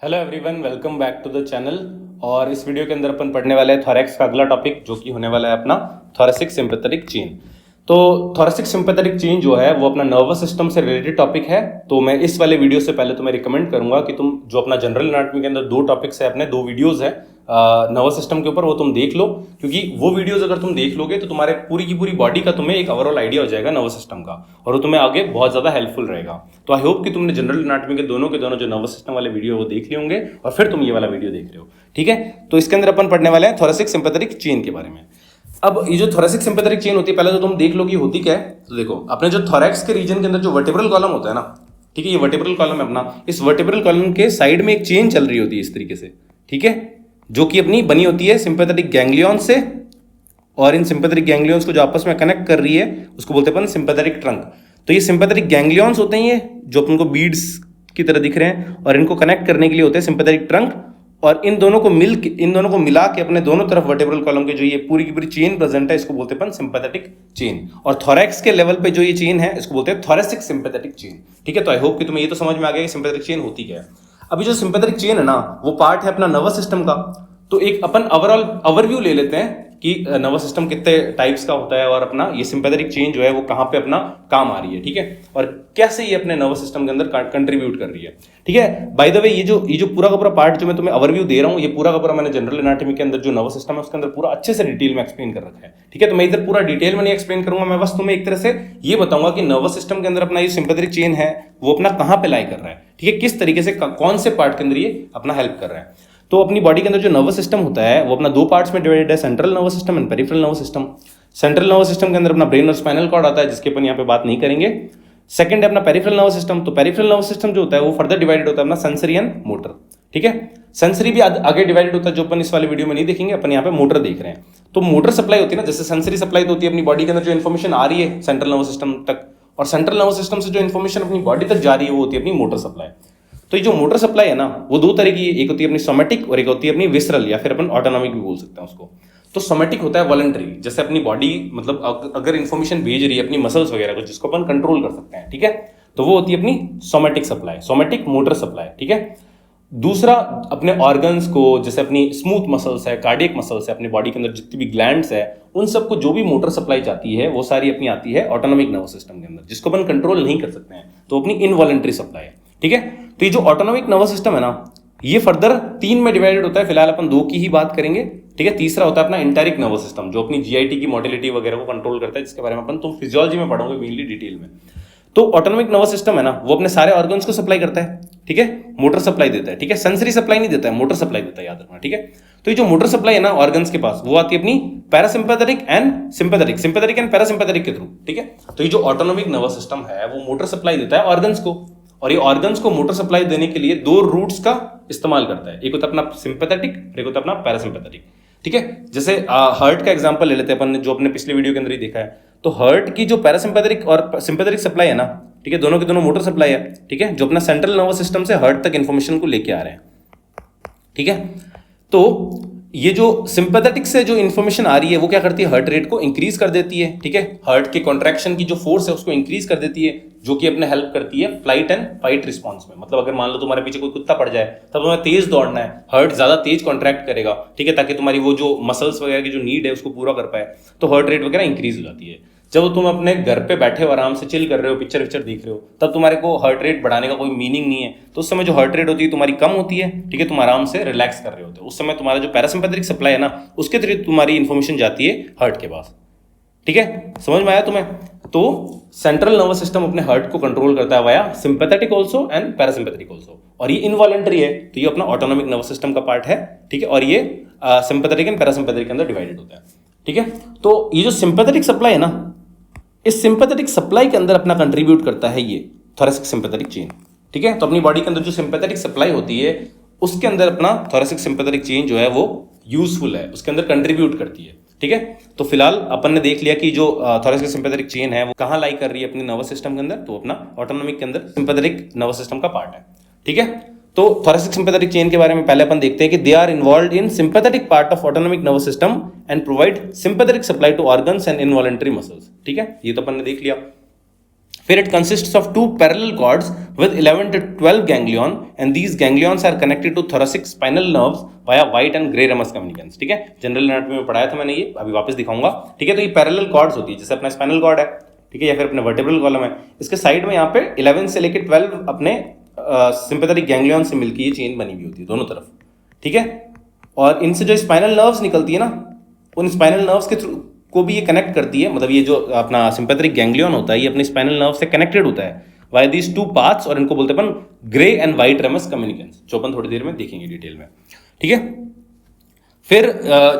Hello everyone, welcome back to the channel. और इस video के अंदर अपन पढ़ने वाले हैं थोरैक्स का अगला टॉपिक, जो कि होने वाला है अपना थोरेसिक सिंपैथेटिक चेन। तो थोरेसिक सिंपैथेटिक चेन जो है वो अपना नर्वस सिस्टम से रिलेटेड टॉपिक है। तो मैं इस वाले वीडियो से पहले तुम्हें रिकमेंड करूंगा कि तुम जो अपना जनरल एनाटॉमी के अंदर दो टॉपिक्स है, अपने दो वीडियोस है नर्वस सिस्टम के ऊपर, वो तुम देख लो। क्योंकि वो वीडियोस अगर तुम देख लोगे तो तुम्हारे पूरी की पूरी बॉडी का तुम्हें एक ओवरऑल आइडिया हो जाएगा नर्वस सिस्टम का, और वो तुम्हें आगे बहुत ज्यादा हेल्पफुल रहेगा। तो आई होप कि तुमने जनरल एनाटॉमी के दोनों जो नर्वस सिस्टम वाले वीडियो वो देख लिए होंगे, और फिर तुम ये वाला वीडियो देख रहे हो। ठीक है, तो इसके अंदर अपन पढ़ने वाले हैं थोरेसिक सिंपैथेटिक चेन के बारे में। अब ये जो थोरेसिक सिंपैथेटिक चेन होती है, पहले तो तुम देख लो कि होती क्या है। तो देखो, अपने जो थोरैक्स के रीजन के अंदर जो वर्टिब्रल कॉलम होता है ना, ठीक है, ये वर्टिब्रल कॉलम है अपना। इस वर्टिब्रल कॉलम के साइड में एक चेन चल रही होती है इस तरीके से, ठीक है, जो कि अपनी बनी होती है सिंपैथेटिक गैंग्लियन से, और इन सिंपैथेटिक गैंग्लियंस को जो आपस में कनेक्ट कर रही है उसको बोलते हैं अपन सिंपैथेटिक ट्रंक। तो ये सिंपैथेटिक गैंग्लियंस होते हैं, ये जो अपन को बीड्स की तरह दिख रहे हैं, और इनको कनेक्ट करने के लिए होते हैं सिंपैथेटिक ट्रंक। और इन दोनों को मिला के अपने दोनों तरफ वर्टिब्रल कॉलम के जो ये पूरी की पूरी चेन प्रेजेंट है, इसको बोलते हैं अपन सिंपैथेटिक चेन। और थोरैक्स के लेवल पे जो ये चेन है, इसको बोलते हैं थोरेसिक सिंपैथेटिक चेन। ठीक है, तो आई होप कि तुम्हें ये तो समझ में आ गया कि सिंपैथेटिक चेन होती क्या है। अभी जो सिंपैथेटिक चेन है ना, वो पार्ट है अपना नर्वस सिस्टम का। तो एक अपन ओवरऑल ओवरव्यू ले लेते हैं कि नर्वस सिस्टम कितने टाइप्स का होता है, और अपना ये सिंपैथेटिक चेन जो है वो कहाँ पे अपना काम आ रही है, ठीक है, और कैसे ये अपने नर्वस सिस्टम के अंदर कंट्रीब्यूट कर रही है। ठीक है, बाय द वे ये जो पूरा का पूरा पार्ट जो मैं तुम्हें ओवरव्यू दे रहा हूँ, ये पूरा का पूरा मैंने जनरल एनाटॉमी के अंदर जो नर्वस सिस्टम है उसके अंदर पूरा अच्छे से डिटेल में एक्सप्लेन कर रखा है। ठीक है, तो मैं इधर पूरा डिटेल में नहीं एक्सप्लेन करूंगा, मैं बस तुम्हें एक तरह से ये बताऊंगा कि नर्वस सिस्टम के अंदर अपना ये सिंपैथेटिक चेन है वो अपना कहाँ पे लाई कर रहा है, ठीक है, किस तरीके से कौन से पार्ट के अंदर ये अपना हेल्प कर रहा है। तो अपनी बॉडी के अंदर जो नर्वस सिस्टम होता है वो अपना दो पार्ट्स में डिवाइडेड है, central nervous system and peripheral nervous system. Central nervous system के अंदर अपना ब्रेन और स्पाइनल कॉर्ड आता है, जिसके अपन यहाँ पे बात नहीं करेंगे। सेकंड है अपना पेरिफेरल नर्वस सिस्टम। तो पेरिफेरल नर्वस सिस्टम जो होता है वो फर्दर डिवाइडेड होता है अपना सेंसरी एंड मोटर। ठीक है, सेंसरी भी आगे डिवाइडेड होता है, जो अपन इस वाले वीडियो में नहीं देखेंगे, अपन यहाँ पे मोटर देख रहे हैं। तो मोटर सप्लाई होती है ना, जैसे सेंसरी सप्लाई तो होती है अपनी बॉडी के अंदर जो इन्फॉर्मेशन आ रही है सेंट्रल नर्वस सिस्टम तक, और सेंट्रल नर्वस सिस्टम से जो इन्फॉर्मेशन अपनी बॉडी तक जा रही है वो होती है अपनी मोटर सप्लाई। तो ये जो मोटर सप्लाई है ना, वो दो तरह की है, एक होती है अपनी सोमैटिक और एक होती है अपनी विसरल, या फिर अपन ऑटोनॉमिक भी बोल सकते हैं उसको। तो सोमैटिक होता है वॉलंटरी, जैसे अपनी बॉडी मतलब अगर इन्फॉर्मेशन भेज रही है अपनी मसल्स वगैरह को, जिसको अपन कंट्रोल कर सकते हैं, ठीक है, तो वो होती है अपनी somatic supply, somatic motor supply. ठीक है, दूसरा अपने ऑर्गन्स को, जैसे अपनी स्मूथ मसल्स है, कार्डियक मसल्स है, अपनी बॉडी के अंदर जितनी भी ग्लैंड्स है, उन सबको जो भी मोटर सप्लाई जाती है वो सारी अपनी आती है ऑटोनॉमिक नर्वस सिस्टम के अंदर, जिसको अपन कंट्रोल नहीं कर सकते हैं, तो अपनी इनवॉलंटरी सप्लाई है। ठीक है, तो ये जो ऑटोनॉमिक नर्वस सिस्टम है ना, ये फर्दर तीन में डिवाइडेड होता है, फिलहाल अपन दो की ही बात करेंगे। ठीक है, तीसरा होता है अपना एंटेरिक नर्वस सिस्टम, जो अपनी जीआईटी की मोटिलिटी वगैरह को कंट्रोल करता है, जिसके बारे में अपन तुम फिजियोलॉजी में पढ़ोगे मेनली डिटेल में। तो ऑटोनॉमिक नर्वस सिस्टम है ना, वो अपने सारे ऑर्गन्स को सप्लाई करता है, ठीक है, मोटर सप्लाई देता है, ठीक है, सेंसरी सप्लाई नहीं देता है, मोटर सप्लाई देता है, याद रखना। ठीक है, तो ये जो मोटर सप्लाई है ना ऑर्गन्स के पास, वो आती है अपनी parasympathetic and sympathetic, sympathetic and parasympathetic के थ्रू। ठीक है, तो ये जो ऑटोनॉमिक नर्वस सिस्टम है वो मोटर सप्लाई देता है ऑर्गन्स को, और ये ऑर्गन्स को मोटर सप्लाई देने के लिए दो रूट्स का इस्तेमाल करता है, एक होता है अपना सिंपैथेटिक और एक होता है अपना पैरासिम्पैथेटिक। ठीक है, जैसे हार्ट का एग्जांपल ले लेते हैं अपन, जो अपने पिछले वीडियो के अंदर ही देखा है। तो हार्ट की जो पैरासिम्पैथेटिक और सिंपैथेटिक सप्लाई है ना, ठीक है, दोनों के दोनों मोटर सप्लाई है, ठीक है, जो अपना सेंट्रल नर्वस सिस्टम से हार्ट तक इंफॉर्मेशन को लेके आ रहे हैं। ठीक है, तो ये जो सिंपैथेटिक से जो इंफॉर्मेशन आ रही है वो क्या करती है, हार्ट रेट को इंक्रीज कर देती है। ठीक है, हार्ट के कॉन्ट्रैक्शन की जो फोर्स है उसको इंक्रीज कर देती है, जो कि अपने हेल्प करती है फ्लाइट एंड फाइट रिस्पॉन्स में। मतलब अगर मान लो तुम्हारे पीछे कोई कुत्ता पड़ जाए, तब तुम्हें तेज दौड़ना है, हार्ट ज्यादा तेज कॉन्ट्रैक्ट करेगा, ठीक है, ताकि तुम्हारी वो जो मसल्स वगैरह की जो नीड है उसको पूरा कर पाए, तो हार्ट रेट वगैरह इंक्रीज हो जाती है। जब तुम अपने घर पे बैठे हो, आराम से चिल कर रहे हो, पिक्चर विक्चर देख रहे हो, तब तुम्हारे को हार्ट रेट बढ़ाने का कोई मीनिंग नहीं है। तो उस समय जो हार्ट रेट होती है तुम्हारी कम होती है, ठीक है, तुम आराम से रिलैक्स कर रहे होते हो, उस समय तुम्हारा जो पैरासिम्पैथेटिक सप्लाई है ना, उसके थ्रू तुम्हारी इंफॉर्मेशन जाती है हार्ट के पास। ठीक है, समझ में आया तुम्हें? तो सेंट्रल नर्वस सिस्टम अपने हार्ट को कंट्रोल करता है via sympathetic also and parasympathetic also, और ये इनवॉलंटरी है, तो ये अपना ऑटोनॉमिक नर्वस सिस्टम का पार्ट है। ठीक है, और ये सिंपैथेटिक एंड पैरासिम्पैथेटिक के अंदर डिवाइडेड होता है। ठीक है, तो ये जो सिंपैथेटिक सप्लाई है ना, इस सिंपैथेटिक सप्लाई के अंदर अपना कंट्रीब्यूट करता है ये थोरेसिक सिंपैथेटिक चेन। ठीक है, तो अपनी बॉडी के अंदर जो सिंपैथेटिक सप्लाई होती है उसके अंदर अपना थोरेसिक सिंपैथेटिक चेन जो है वो यूजफुल है, उसके अंदर कंट्रीब्यूट करती है। ठीक है, तो फिलहाल अपन ने देख लिया कि जो थोरेसिक सिंपैथेटिक चेन है वो कहाँ लाई कर रही है अपने नर्वस सिस्टम के अंदर, तो अपना ऑटोनॉमिक के अंदर सिंपैथेटिक नर्वस सिस्टम का पार्ट है। ठीक है, तो थोरेसिक सिंपैथेटिक चेन के बारे में पहले अपन देखते हैं कि they are involved in sympathetic part of autonomic nervous system and provide sympathetic supply to organs and involuntary muscles. ठीक है, ये तो अपन ने देख लिया। फिर it consists of 2 parallel cords with 11 to 12 ganglion and these ganglions are connected to thoracic spinal nerves via white and gray ramus communicants. ठीक है, जनरल एनाटॉमी में पढ़ाया था मैंने ये, अभी वापस दिखाऊंगा. ठीक है, तो ये पैरेलल कॉर्ड्स होती है, जैसे अपना स्पाइनल कॉर्ड है, ठीक है, या फिर अपने वर्टेब्रल कॉलम है, इसके साइड में यहाँ पे 11 से लेके 12 अपने सिंपैथेटिक गैंग्लियन से मिलकर ये चेन बनी हुई होती है दोनों तरफ. ठीक है, और इनसे जो स्पाइनल नर्व्स निकलती है ना, उन स्पाइनल नर्व्स के थ्रू को भी ये कनेक्ट करती है. मतलब ये जो अपना सिंपैथेटिक गैंग्लियन होता है, ये अपने स्पाइनल नर्व से कनेक्टेड होता है वाई दीज 2 पार्ट्स, और इनको बोलते हैं अपन ग्रे एंड व्हाइट रमस कम्युनिकेंस, जो अपन थोड़ी देर में देखेंगे डिटेल में. ठीक है, फिर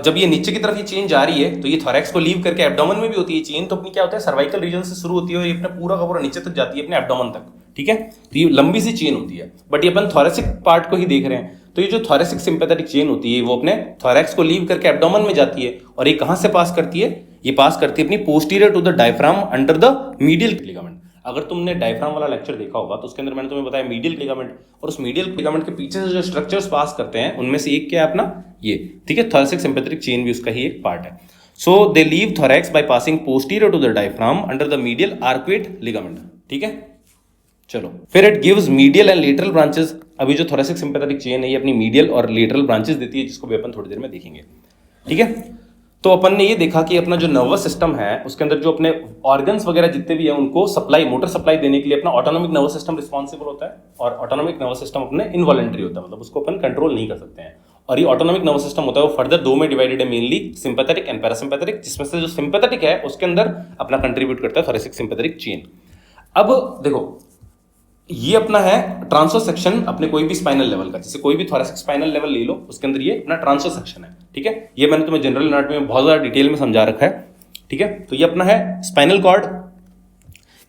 जब ये नीचे की तरफ ये चेन जा रही है तो ये थोरैक्स को लीव करके एब्डोमेन में भी होती है चेन. तो अपनी क्या होता है, सर्वाइकल रीजन से शुरू होती है और ये अपना पूरा का पूरा नीचे तक जाती है अपने एब्डोमेन तक. ठीक है, तो ये लंबी सी चेन होती है, बट ये अपन थोरेसिक पार्ट को ही देख रहे हैं. तो ये जो थोरेसिक सिंपैथेटिक चेन होती है वो अपने थोरैक्स को लीव करके एब्डोमेन में जाती है, और ये कहां से पास करती है, ये पास करती है अपनी posterior to the diaphragm under the medial ligament. अगर तुमने डायफ्राम वाला लेक्चर देखा होगा तो उसके अंदर मैंने तुम्हें बताया मीडियल लिगामेंट, और उस मीडियल लिगामेंट के पीछे से जो स्ट्रक्चर्स पास करते हैं उनमें से एक क्या है अपना ये. ठीक है, थोरेसिक सिंपैथेटिक चेन भी उसका ही एक पार्ट है. So they leave thorax by passing posterior to the diaphragm under the medial arcuate ligament. ठीक है, चलो फिर it gives medial and lateral branches. अभी जो थोरेसिक सिंपैथेटिक चेन है ये अपनी मीडियल और लेटरल ब्रांचेस देती है, जिसको भी अपन थोड़ी देर में देखेंगे. ठीक है, तो अपन ने ये देखा कि अपना जो नर्वस सिस्टम है उसके अंदर जो अपने ऑर्गन्स वगैरह जितने भी है उनको सप्लाई, मोटर सप्लाई देने के लिए अपना ऑटोनॉमिक नर्वस सिस्टम रिस्पॉन्सिबल होता है. और ऑटोनॉमिक नर्वस सिस्टम अपने इनवॉलंटरी होता है, मतलब उसको अपन कंट्रोल नहीं कर सकते हैं. और ये ऑटोनॉमिक नर्वस सिस्टम होता है वो फर्दर 2 में डिवाइडेड है, मेनली सिंपैथेटिक एंड पैरासिम्पैथेटिक, जिसमें से जो सिंपैथेटिक है उसके अंदर अपना कंट्रीब्यूट करता है थोरेसिक सिंपैथेटिक चेन. अब देखो ये अपना है ट्रांसवर्स सेक्शन अपने कोई भी स्पाइनल लेवल का, जैसे कोई भी थोरेसिक स्पाइनल लेवल ले लो, उसके अंदर ये अपना ट्रांसवर्स सेक्शन है. ठीक है, ये मैंने तुम्हें जनरल एनाटॉमी में बहुत ज्यादा डिटेल में समझा रखा है. ठीक है, तो ये अपना है स्पाइनल कॉर्ड.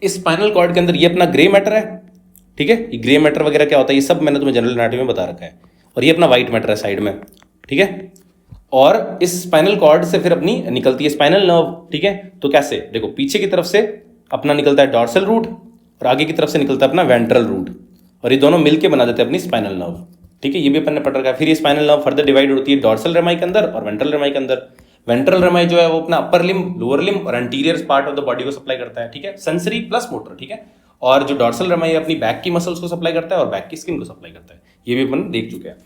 इस स्पाइनल कॉर्ड के अंदर ये अपना ग्रे मैटर है. ठीक है, ये ग्रे मैटर वगैरह क्या होता है ये सब मैंने तुम्हें जनरल एनाटॉमी में बता रखा है. और ये अपना व्हाइट मैटर है साइड में. ठीक है, और इस स्पाइनल कॉर्ड से फिर अपनी निकलती है स्पाइनल नर्व. ठीक है, तो कैसे देखो, पीछे की तरफ से अपना निकलता है डॉर्सल रूट और आगे की तरफ से निकलता है अपना वेंट्रल रूट, और ये दोनों मिलके बना देते हैं अपनी स्पाइनल नर्व. ठीक है, ये भी अपन ने पढ़ रखा है. फिर ये स्पाइनल नर्व फर्दर डिवाइड होती है डॉर्सल रेमाई के अंदर और वेंट्रल रेमाई के अंदर. वेंट्रल रेमाई जो है वो अपना अपर लिम, लोअर लिम और anterior part of the body को सप्लाई करता है. ठीक है, सेंसरी प्लस मोटर. ठीक है, और जो डॉर्सल रेमाई अपनी बैक की मसल्स को सप्लाई करता है और बैक की स्किन को सप्लाई करता है. ये भी अपन देख चुके हैं.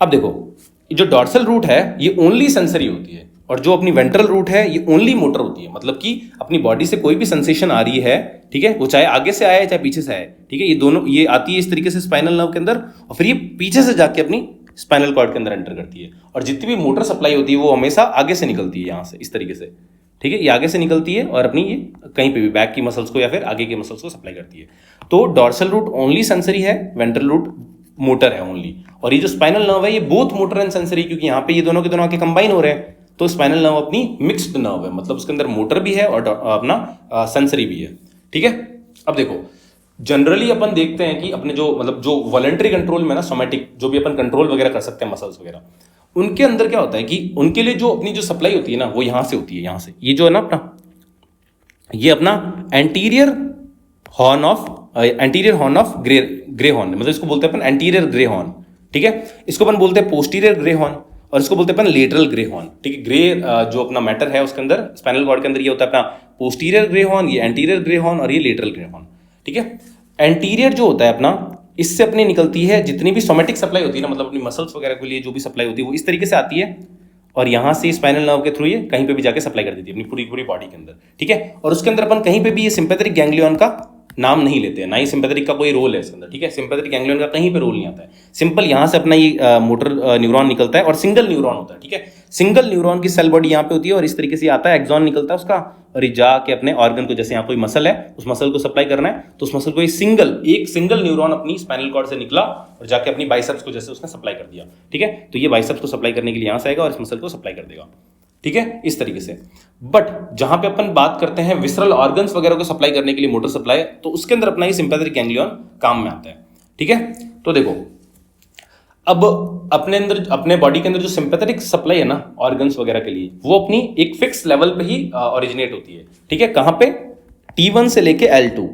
अब देखो जो डॉर्सल रूट है ये ओनली सेंसरी होती है, और जो अपनी वेंट्रल रूट है ये ओनली मोटर होती है. मतलब कि अपनी बॉडी से कोई भी सेंसेशन आ रही है, ठीक है, वो चाहे आगे से आए चाहे पीछे से आए. ठीक है, ये दोनों ये आती है इस तरीके से स्पाइनल नर्व के अंदर, और फिर ये पीछे से जाके अपनी स्पाइनल कॉर्ड के अंदर एंटर करती है. और जितनी भी मोटर सप्लाई होती है वो हमेशा आगे से निकलती है, यहाँ से इस तरीके से. ठीक है, ये आगे से निकलती है और अपनी ये कहीं पे भी बैक की मसल्स को या फिर आगे के मसल्स को सप्लाई करती है. तो डॉर्सल रूट ओनली सेंसरी है, वेंट्रल रूट मोटर है ओनली. और ये जो स्पाइनल नर्व है ये बोथ मोटर एंड सेंसरी, क्योंकि यहाँ पे ये दोनों के दोनों आके कंबाइन हो रहे हैं. तो स्पाइनल नर्व अपनी मिक्स्ड नर्व है, मतलब उसके अंदर मोटर भी है और अपना सेंसरी भी है. ठीक है, अब देखो जनरली अपन देखते हैं कि अपने जो मतलब जो वॉलंटरी कंट्रोल में ना, सोमैटिक जो भी अपन कंट्रोल वगैरह कर सकते हैं मसल्स वगैरह, उनके अंदर क्या होता है कि उनके लिए जो अपनी जो सप्लाई होती है ना वो यहां से होती है. यहां से ये जो है ना अपना, ये अपना anterior horn of grey horn, मतलब इसको बोलते हैं अपन एंटीरियर ग्रे हॉर्न. ठीक है, इसको अपन बोलते हैं पोस्टीरियर ग्रे हॉर्न, और इसको बोलते हैं अपन लेटरल ग्रे हॉर्न. ठीक है, ग्रे जो अपना मैटर है उसके अंदर स्पाइनल कॉर्ड के अंदर ये होता है अपना पोस्टीरियर ग्रे हॉर्न, ये एंटीरियर ग्रे हॉर्न और ये लेटरल ग्रे हॉर्न. ठीक है, एंटीरियर जो होता है अपना, इससे अपनी निकलती है जितनी भी सोमैटिक सप्लाई होती है ना, मतलब अपनी मसल्स वगैरह के लिए जो भी सप्लाई होती है वो इस तरीके से आती है, और यहाँ से स्पाइनल नर्व के थ्रू ये कहीं पे भी जाके सप्लाई कर देती है अपनी पूरी बॉडी के अंदर. ठीक है, और उसके अंदर अपन कहीं पे भी ये सिंपैथेटिक गैंग्लियन का नाम नहीं लेते हैं, ना ही सिंपैथेटिक का कोई रोल है इसके अंदर. ठीक है, सिंपैथेटिक गैंग्लियन का कहीं पे रोल नहीं आता है. सिंपल यहाँ से अपना ये मोटर न्यूरॉन निकलता है और सिंगल न्यूरॉन होता है. ठीक है, सिंगल न्यूरॉन की सेल बॉडी यहाँ पे होती है और इस तरीके से आता है, एक्सॉन निकलता है उसका, और ये जाके अपने ऑर्गन को, जैसे यहाँ कोई मसल है उस मसल को सप्लाई करना है, तो उस मसल को एक सिंगल न्यूरॉन अपनी स्पाइनल कॉर्ड से निकला और जाके अपनी बाइसेप्स को जैसे उसने सप्लाई कर दिया. ठीक है, तो ये बाइसेप्स को सप्लाई करने के लिए यहाँ से आएगा और इस मसल को सप्लाई कर देगा. ठीक है, इस तरीके से. बट जहां पे अपन बात करते हैं विसरल ऑर्गन्स वगैरह को सप्लाई करने के लिए मोटर सप्लाई, तो उसके अंदर अपना ये सिंपैथेटिक गैंग्लियन काम में आता है. ठीक है, तो देखो अब अपने अंदर, अपने बॉडी के अंदर जो सिंपैथेटिक सप्लाई है ना ऑर्गन्स वगैरह के लिए, वो अपनी एक फिक्स लेवल पे ही ओरिजिनेट होती है. ठीक है, कहां पे, T1 से लेके L2.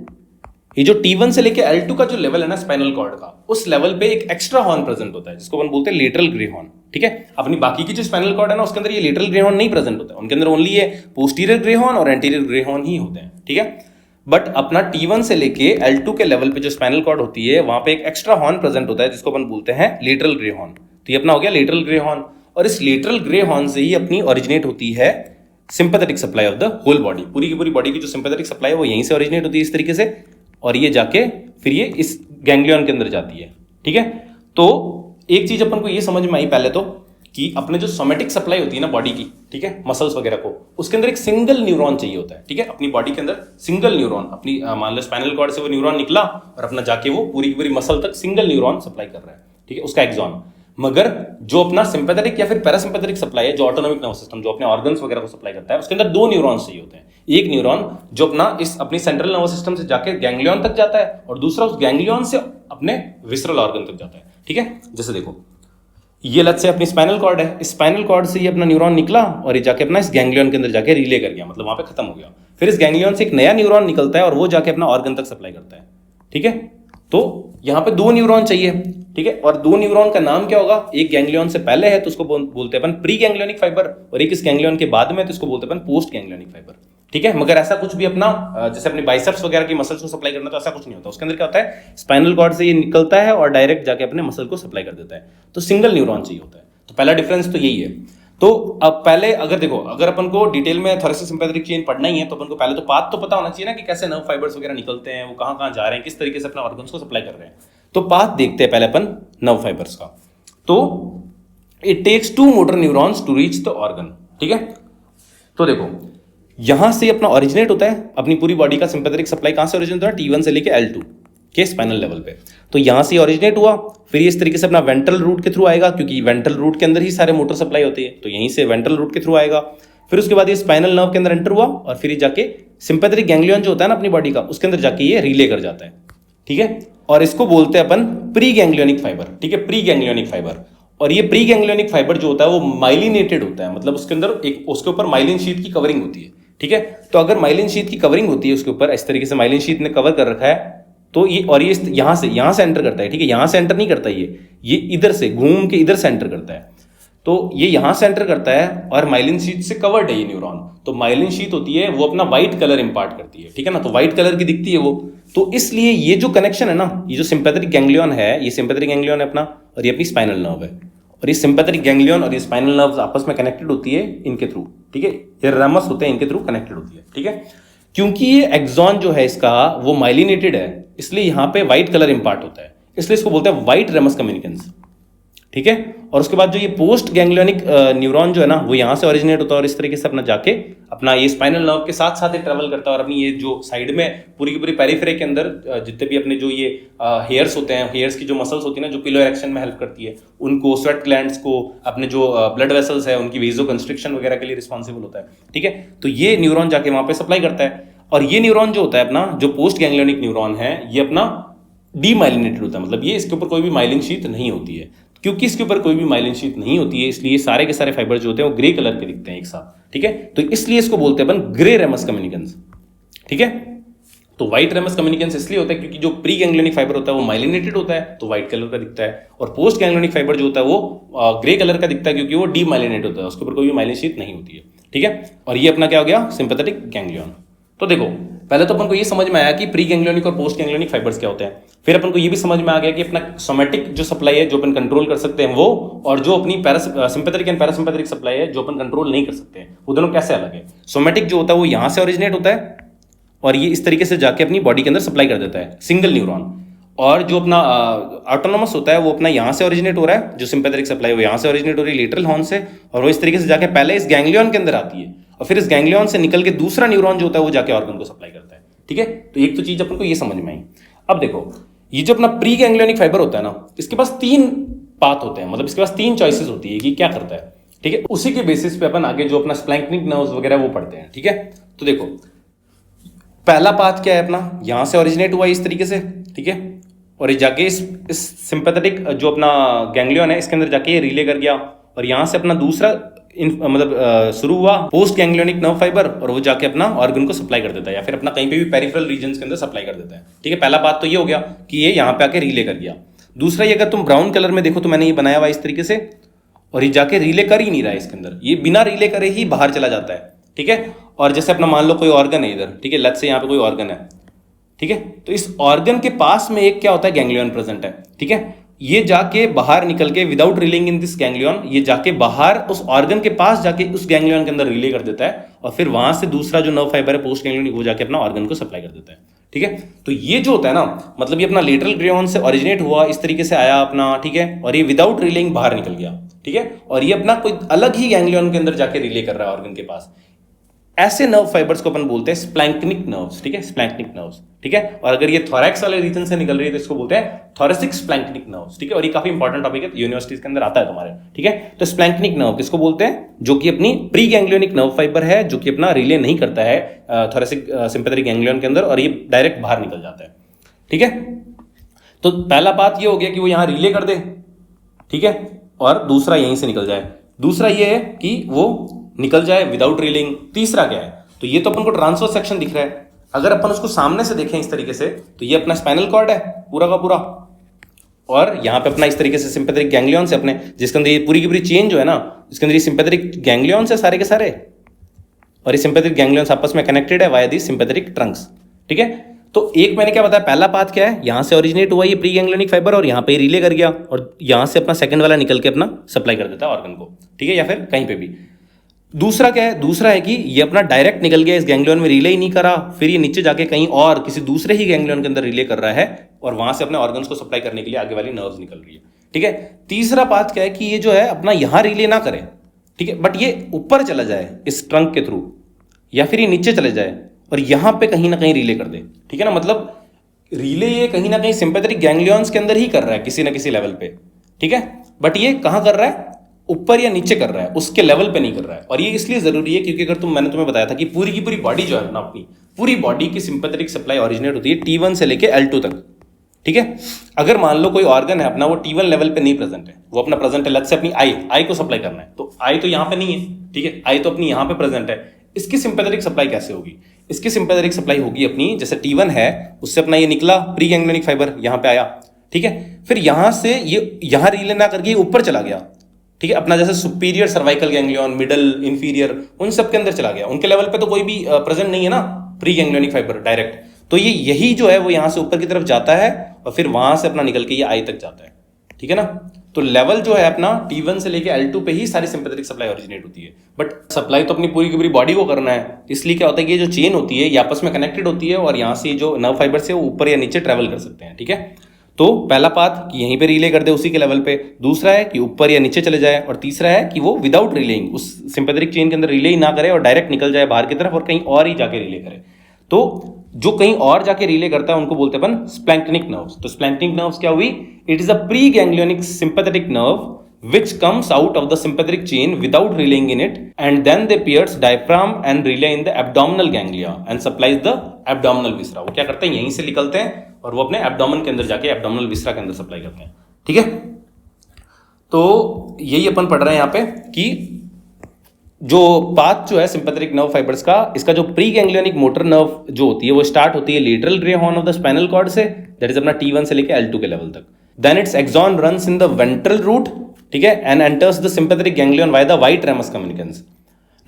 ये जो T1 से लेके L2 का जो लेवल है ना स्पाइनल कॉर्ड का, उस लेवल पे एक एक्स्ट्रा हॉर्न प्रेजेंट होता है जिसको अपन बोलते हैं लेटरल ग्रे हॉर्न. ठीक है, अपनी बाकी की जो स्पाइनल कॉर्ड है ना उसके अंदर ये लेटरल ग्रे हॉर्न नहीं प्रेजेंट होता है, उनके अंदर ओनली ये पोस्टीरियर ग्रे हॉर्न और एंटीरियर ग्रे हॉर्न ही होते हैं. ठीक है, बट अपना T1 से लेके L2 के लेवल पे जो स्पाइनल कॉर्ड होती है वहां पे एक एक्स्ट्रा हॉर्न प्रेजेंट होता है जिसको अपन बोलते हैं लेटरल ग्रे हॉर्न। तो ये अपना हो गया लेटरल ग्रे हॉर्न, और इस लेटरल ग्रे हॉर्न से ही अपनी ओरिजिनेट होती है sympathetic supply of the whole body. पूरी की पूरी बॉडी की जो सिंपैथेटिक सप्लाई है वो यहीं से ओरिजिनेट होती है इस तरीके से, और ये जाके फिर ये इस गैंग्लियन के अंदर जाती है। ठीक है, तो एक चीज अपन को ये समझ में आई पहले तो कि अपने जो सोमेटिक सप्लाई होती है ना बॉडी की, ठीक है, मसल्स वगैरह को, उसके अंदर एक सिंगल न्यूरॉन चाहिए होता है। ठीक है, अपनी बॉडी के अंदर सिंगल न्यूरॉन, अपनी मान लो स्पाइनल कॉर्ड से वो न्यूरॉन निकला और अपना जाके वो पूरी की पूरी मसल तक सिंगल न्यूरॉन सप्लाई कर रहा है। ठीक है, उसका एक्सॉन। मगर जो अपना सिंपैथेटिक या फिर पैरासिम्पैथेटिक सप्लाई है, जो ऑटोनॉमिक नर्वस सिस्टम जो अपने ऑर्गन्स वगैरह को सप्लाई करता है, उसके अंदर दो न्यूरॉन्स चाहिए होते हैं। एक न्यूरॉन जो अपनी सेंट्रल नर्वस सिस्टम से जाके गैंग्लियन तक जाता है, और दूसरा उस गैंग्लियन से अपने विसरल ऑर्गन तक जाता है। ठीक है, जैसे देखो ये लत से अपनी स्पाइनल कॉर्ड है, इस स्पाइनल कॉर्ड से ये अपना न्यूरॉन निकला और ये जाके अपना इस गैंग्लियन के अंदर जाके रिले कर गया, मतलब वहां पे खत्म हो गया। फिर इस गैंग्लियन से एक नया न्यूरॉन निकलता है और वो जाके अपना ऑर्गन तक सप्लाई करता है। ठीक है, तो यहाँ पे दो न्यूरॉन चाहिए। ठीक है, और दो न्यूरॉन का नाम क्या होगा? एक गैंग्लियन से पहले है तो उसको बोलते हैं अपन प्री गैंग्लियनिक फाइबर, और एक इस गैंग्लियन के बाद में तो इसको बोलते हैं अपन पोस्ट गैंग्लियनिक फाइबर। ठीक है, मगर ऐसा कुछ भी अपना जैसे अपने बाइसेप्स वगैरह की मसल्स को सप्लाई करना, तो ऐसा कुछ नहीं होता। उसके अंदर क्या होता है, स्पाइनल कॉर्ड से ये निकलता है और डायरेक्ट जाके अपने मसल को सप्लाई कर देता है। तो सिंगल न्यूरॉन चाहिए होता है। तो पहला डिफरेंस तो यही है। तो अब पहले अगर देखो, अगर अपन को डिटेल में थोरेसिक सिंपैथेटिक चेन पढ़ना ही है तो अपन को पहले तो पाथ तो पता होना चाहिए ना कि कैसे नर्व फाइबर्स वगैरह निकलते हैं, वो कहाँ कहाँ जा रहे हैं, किस तरीके से अपने ऑर्गन्स को सप्लाई कर रहे हैं। तो पाथ देखते हैं पहले अपन नर्व फाइबर्स का। तो it takes 2 motor neurons to reach the organ. ठीक है, तो देखो यहां से अपना ओरिजिनेट होता है अपनी पूरी बॉडी का सिंपैथेटिक सप्लाई। कहां से ओरिजिनेट होता है? T1 से लेके L2 के स्पाइनल लेवल पे। तो यहां से ओरिजिनेट हुआ, फिर ये इस तरीके से अपना वेंट्रल रूट के थ्रू आएगा, क्योंकि वेंट्रल रूट के अंदर ही सारे मोटर सप्लाई होती है, तो यहीं से वेंट्रल रूट के थ्रू आएगा। फिर उसके बाद ये स्पाइनल नर्व के अंदर एंटर हुआ, और फिर ये जाके सिंपैथेटिक गैंग्लियन जो होता है ना अपनी बॉडी का, उसके अंदर जाके ये रिले कर जाता है। ठीक है, और इसको बोलते हैं अपन प्री गैंग्लियनिक फाइबर। ठीक है, प्री गैंग्लियनिक फाइबर। और ये प्री गैंग्लियनिक फाइबर जो होता है वो माइलिनेटेड होता है, मतलब उसके अंदर एक उसके ऊपर माइलिन शीट की कवरिंग होती है। ठीक है, तो अगर माइलिन शीट की कवरिंग होती है उसके ऊपर, इस तरीके से माइलिन शीट ने कवर कर रखा है, तो ये और ये यहां से एंटर करता है। ठीक है, यहां से एंटर नहीं करता, ये इधर से घूम के इधर से एंटर करता है। तो ये यहां से एंटर करता है और माइलिन शीट से कवर्ड है ये न्यूरॉन। तो माइलिन शीट होती है वो अपना व्हाइट कलर इंपार्ट करती है। ठीक है ना, तो व्हाइट कलर की दिखती है वो। तो इसलिए ये जो कनेक्शन है ना, ये जो सिंपैथेटिक गैंग्लियन है, ये सिंपैथेटिक गैंग्लियन है अपना, और ये अपनी स्पाइनल नर्व है, और ये सिंपैथेटिक गैंग्लियन और ये स्पाइनल नर्व्स आपस में कनेक्टेड होती है इनके थ्रू। ठीक है, ये रमस होते हैं इनके थ्रू कनेक्टेड होती है। ठीक है, क्योंकि ये एक्सॉन जो है इसका वो माइलिनेटेड है, इसलिए यहाँ पे व्हाइट कलर इंपार्ट होता है, इसलिए इसको बोलते हैं व्हाइट रेमस कम्युनिकेंस। ठीक है, और उसके बाद जो ये पोस्ट गैंग्लियनिक न्यूरॉन जो है ना वो यहाँ से ओरिजिनेट होता है, और इस तरीके से अपना जाके अपना ये स्पाइनल नर्व के साथ साथ ही ट्रेवल करता है, और अपनी ये जो साइड में पूरी की पूरी पेरिफेरी के अंदर जितने भी अपने जो ये हेयर्स होते हैं, हेयर्स की जो मसल्स होती है ना जो पिलो इरेक्शन में हेल्प करती है, उनको, स्वेट ग्लैंड्स को, अपने जो ब्लड वेसल्स है उनकी वेजो कंस्ट्रिक्शन वगैरह के लिए रिस्पॉन्सिबल होता है। ठीक है, तो ये न्यूरॉन जाके वहां पे सप्लाई करता है। और ये न्यूरॉन जो होता है अपना, जो पोस्ट गैंग्लियनिक न्यूरॉन है, ये अपना डीमाइलिनेटेड होता है, मतलब ये इसके ऊपर कोई भी माइलिन शीट नहीं होती है। क्योंकि इसके ऊपर कोई भी माइलिन शीट नहीं होती है, इसलिए सारे के सारे फाइबर जो होते हैं वो ग्रे कलर के दिखते हैं एक साथ। ठीक है, तो इसलिए इसको बोलते हैं अपन ग्रे रेमस कम्युनिकेंस। ठीक है, तो व्हाइट रेमस कम्युनिकेंस इसलिए होता है क्योंकि जो प्री गैंग्लियनिक फाइबर होता है वो माइलिनेटेड होता है, तो व्हाइट कलर का दिखता है, और पोस्ट गैंग्लियनिक फाइबर जो होता है वो ग्रे कलर का दिखता है क्योंकि वो डीमाइलिनेटेड होता है, उसके ऊपर कोई भी माइलिन शीट नहीं होती है। ठीक है, और ये अपना क्या हो गया? Sympathetic ganglion. तो देखो पहले तो अपन को ये समझ में आया कि प्री गैंग्लियनिक और पोस्ट गैंग्लियनिक फाइबर्स क्या होते हैं। फिर अपन को ये भी समझ में आ गया कि अपना सोमेटिक जो सप्लाई है जो अपन कंट्रोल कर सकते हैं वो, और जो अपनी सिंपैथेटिक एंड पैरासिम्पैथेटिक सप्लाई है जो अपन कंट्रोल नहीं कर सकते हैं, वो दोनों कैसे अलग है। सोमेटिक जो होता है वो यहाँ से ओरिजिनेट होता है और ये इस तरीके से जाके अपनी बॉडी के अंदर सप्लाई कर देता है सिंगल न्यूरॉन, और जो अपना ऑटोनोमस होता है वो अपना यहाँ से ओरिजिनेट हो रहा है, जो सिंपैथेटिक सप्लाई वो यहाँ से ओरिजिनेट हो रही है लेटरल हॉर्न से, और वो इस तरीके से जाके पहले इस गैंग्लियन के अंदर आती है, और फिर इस गैंग्लियन से निकल के दूसरा न्यूरॉन जो होता है वो जाके ऑर्गन को सप्लाई करता है। ठीक है, तो एक तो चीज अपन को ये समझ में आई। अब देखो ये जो अपना प्री गैंग्लियनिक फाइबर होता है ना, इसके पास 3 पाथ होते हैं, मतलब इसके पास 3 चॉइसेस होती है कि क्या करता है। ठीक है, उसी के बेसिस पे अपन आगे जो अपना स्प्लैंक्निक नर्व्स वगैरह वो पढ़ते हैं। ठीक है, तो देखो पहला पाथ क्या है अपना, यहां से ओरिजिनेट हुआ इस तरीके से। ठीक है, और ये जाके इस सिंपैथेटिक जो अपना गैंग्लियन है इसके अंदर जाके ये रिले कर गया, और यहां से अपना दूसरा मतलब शुरू हुआ पोस्ट गैंग्लियनिक नर्व फाइबर, और वो जाके अपना ऑर्गन को सप्लाई कर देता है, या फिर अपना कहीं पे भी पेरिफेरल रीजन्स के अंदर सप्लाई कर देता है। ठीक है, पहला बात तो ये हो गया कि ये यहाँ पे आके रिले कर गया। दूसरा ये अगर तुम ब्राउन कलर में देखो तो मैंने ये बनाया हुआ इस तरीके से, और ये जाके रिले कर ही नहीं रहा है इसके अंदर, ये बिना रिले करे ही बाहर चला जाता है। ठीक है, और जैसे अपना मान लो कोई ऑर्गन है इधर, ठीक है, लेट्स से यहाँ पे कोई ऑर्गन है, ठीक है। तो इस ऑर्गन के पास में एक क्या होता है, गैंग्लियन प्रेजेंट है, ठीक है। ये जाके बाहर निकल के विदाउट रिलीइंग इन दिस गैंग्लियन, ये जाके बाहर उस ऑर्गन के पास जाके उस गैंग्लियन के अंदर रिले कर देता है और फिर वहां से दूसरा जो नर्व फाइबर है पोस्ट गैंग्लियन, वो जाके अपना ऑर्गन को सप्लाई कर देता है, ठीक है। तो ये जो होता है ना, मतलब ये अपना लेटरल ग्रेन से ओरिजिनेट हुआ, इस तरीके से आया अपना, ठीक है, और ये विदाउट रिलेइंग बाहर निकल गया, ठीक है, और ये अपना कोई अलग ही गैंग्लियन के अंदर जाके रिले कर रहा है ऑर्गन के पास। ऐसे नर्व फाइबर्स को अपन बोलते हैं स्प्लैंक्निक नर्व्स, ठीक है, स्प्लैंक्निक नर्व्स, ठीक है। और अगर ये थोरैक्स वाले रीजन से निकल रही है तो इसको बोलते हैं थोरेसिक स्प्लैंक्निक नर्व्स, ठीक है। और ये काफी इंपॉर्टेंट टॉपिक है, यूनिवर्सिटीज के अंदर आता है तुम्हारे, ठीक है। तो स्प्लैंक्निक नर्व किसको बोलते हैं, जो कि अपनी प्री गैंग्लियोनिक नर्व फाइबर है, जो कि अपना रिले नहीं करता है थोरेसिक सिंपैथेटिक गैंग्लियन के अंदर, और ये डायरेक्ट बाहर निकल जाता है, ठीक है। तो पहला बात ये हो गया कि वो यहां रिले कर दे, ठीक है, और दूसरा यहीं से निकल जाए। दूसरा ये है कि वो निकल जाए विदाउट रिलिंग। तीसरा क्या है, तो ये तो अपन को ट्रांसवर्स सेक्शन दिख रहा है। अगर अपन उसको सामने से देखें इस तरीके से, तो ये अपना स्पाइनल कॉर्ड है पूरा का पूरा, और यहाँ पे अपना इस तरीके से सिंपैथेटिक गैंग्लियन से अपने, जिसके अंदर ये पूरी की पूरी चेन जो है ना, इसके अंदर ये सिंपैथेटिक गैंग्लियन से सारे के सारे, और ये सिंपैथेटिक गैंग्लियंस आपस में कनेक्टेड है वाया दी सिंपैथेटिक ट्रंक्स, ठीक है। तो एक मैंने क्या बताया, पहला पाथ क्या है, यहां से ओरिजिनेट हुआ ये प्री गैंग्लियोनिक फाइबर और यहां पे रिले कर गया, और यहां से अपना सेकंड वाला निकल के अपना सप्लाई कर देता है ऑर्गन को, ठीक है, या फिर कहीं पे भी। दूसरा क्या है, दूसरा है कि ये अपना डायरेक्ट निकल गया, इस गैंग्लियन में रिले ही नहीं करा, फिर ये नीचे जाके कहीं और किसी दूसरे ही गैंग्लियन के अंदर रिले कर रहा है और वहां से अपने ऑर्गन्स को सप्लाई करने के लिए आगे वाली नर्व्स निकल रही है, ठीक है। तीसरा पाथ क्या है कि ये जो है अपना यहां रिले ना करे, ठीक है, बट ये ऊपर चला जाए इस ट्रंक के थ्रू, या फिर ये नीचे चले जाए और यहां पे कहीं ना कहीं रिले कर दे, ठीक है ना। मतलब रिले ये कहीं ना कहीं सिंपैथेटिक गैंग्लियंस के अंदर ही कर रहा है किसी ना किसी लेवल पे, ठीक है, बट ये कहां कर रहा है, ऊपर या नीचे कर रहा है, उसके लेवल पे नहीं कर रहा है। और ये इसलिए जरूरी है क्योंकि अगर मैंने तुम्हें बताया था कि पूरी की पूरी बॉडी जो है ना, अपनी पूरी बॉडी की सिंपैथेटिक सप्लाई ओरिजिनेट होती है T1 से लेके L2 तक, ठीक है। अगर मान लो कोई ऑर्गन है अपना, वो T1 लेवल पे नहीं प्रेजेंट है, वो अपना प्रेजेंट है, लेट्स से अपनी आई को सप्लाई करना है, तो आई तो यहां पे नहीं है, ठीक है, आई तो अपनी यहां पे प्रेजेंट है। इसकी सिंपैथेटिक सप्लाई कैसे होगी, इसकी सिंपैथेटिक सप्लाई होगी अपनी, जैसे T1 है, उससे अपना ये निकला प्री गैंग्लियोनिक फाइबर यहां पे आया, ठीक है, फिर यहां से ये यहां रिले ना करके ऊपर चला गया, ठीक है, अपना जैसे superior cervical ganglion, middle, inferior, उन सब के अंदर चला गया। उनके लेवल पे तो कोई भी प्रेजेंट नहीं है ना प्री गैंग्लियोनिक फाइबर डायरेक्ट, तो ये यही जो है वो यहां से ऊपर की तरफ जाता है और फिर वहां से अपना निकल के ये आई तक जाता है, ठीक है ना। तो लेवल जो है अपना T1 से लेके L2 पे ही सारी सिंपैथेटिक सप्लाई ओरिजिनेट होती है, बट सप्लाई तो अपनी पूरी की पूरी बॉडी को करना है। इसलिए क्या होता है कि ये जो चेन होती है ये आपस में कनेक्टेड होती है और यहाँ से जो नर्व फाइबर से वो ऊपर या नीचे ट्रेवल कर सकते हैं, ठीक है। तो पहला पाथ कि यहीं पे रिले कर दे उसी के लेवल पे, दूसरा है कि ऊपर या नीचे चले जाए, और तीसरा है कि वो विदाउट रिलेइंग उस सिंपैथेटिक चेन के अंदर रिले ही ना करे और डायरेक्ट निकल जाए बाहर की तरफ और कहीं और ही जाके रिले करे। तो जो कहीं और जाके रिले करता है उनको बोलते हैं अपन स्प्लैंक्निक नर्व्स। तो स्प्लैंक्निक नर्व्स क्या हुई, it is a pre ganglionic sympathetic nerve which comes out of the sympathetic chain without relaying in it, and then they pierce diaphragm and relay in the abdominal ganglia and supplies the abdominal viscera। वो क्या करते हैं, यहीं से निकलते हैं और वो अपने एब्डोमेन के अंदर जाके एब्डोमिनल विसरा के अंदर सप्लाई करते हैं, ठीक है। तो यही अपन पढ़ रहे हैं यहाँ पे कि जो पाथ जो है सिंपैथेटिक नर्व फाइबर्स का, इसका जो प्री गैंग्लियोनिक मोटर नर्व जो होती है वो स्टार्ट होती है lateral grey horn of the spinal cord से, दैट इज अपना T1 से लेके L2 के लेवल तक। Then its axon runs in the ventral root, ठीक है, and enters the sympathetic ganglion by the white ramus communicans.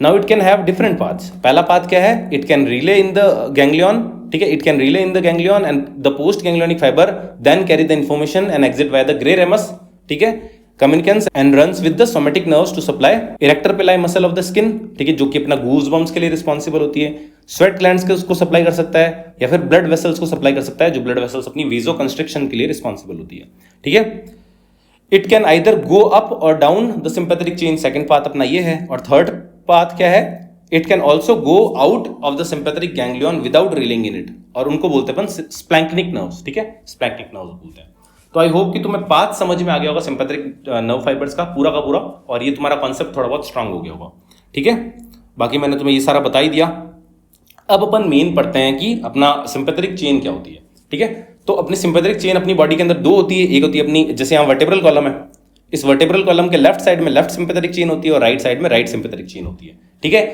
Now it can have different paths. पहला path क्या है, it can relay in the ganglion, ठीक है, it can relay in the ganglion and the post ganglionic fibre then carry the information and exit by the grey ramus, ठीक है, communicans and runs with the somatic nerves to supply arrector pili muscle of the skin, ठीक है, जो कि अपना goose bumps के लिए responsible होती है। स्वेट ग्लैंड्स के उसको सप्लाई कर सकता है, या फिर ब्लड वेसल्स को सप्लाई कर सकता है, जो ब्लड वेसल्स अपनी वीजो कंस्ट्रिक्शन के लिए रिस्पॉन्सिबल होती है, ठीक है। It can either go up और down the sympathetic chain, second path अपना ये है। और थर्ड पाथ क्या है, it can also go out of the sympathetic ganglion without relaying in it, और उनको बोलते हैं अपन स्प्लैंक्निक नर्व्स, ठीक है, स्प्लैंक्निक नर्व्स बोलते हैं। तो आई होप कि तुम्हें पाथ समझ में आ गया होगा सिंपैथेटिक नर्व फाइबर्स का पूरा का पूरा, और ये तुम्हारा कॉन्सेप्ट थोड़ा बहुत स्ट्रांग हो गया होगा, ठीक है। बाकी मैंने तुम्हें ये सारा बता ही दिया। अब अपन मेन पढ़ते हैं कि अपना सिंपैथेटिक चेन क्या होती है, ठीक है। तो अपनी सिंपैथेटिक चेन अपनी बॉडी के अंदर दो होती है, एक होती है अपनी, जैसे यहाँ वर्टेब्रल कॉलम है, इस वर्टेब्रल कॉलम के लेफ्ट साइड में लेफ्ट सिंपैथेटिक चेन होती है और राइट साइड में राइट सिंपैथेटिक चेन होती है, ठीक है।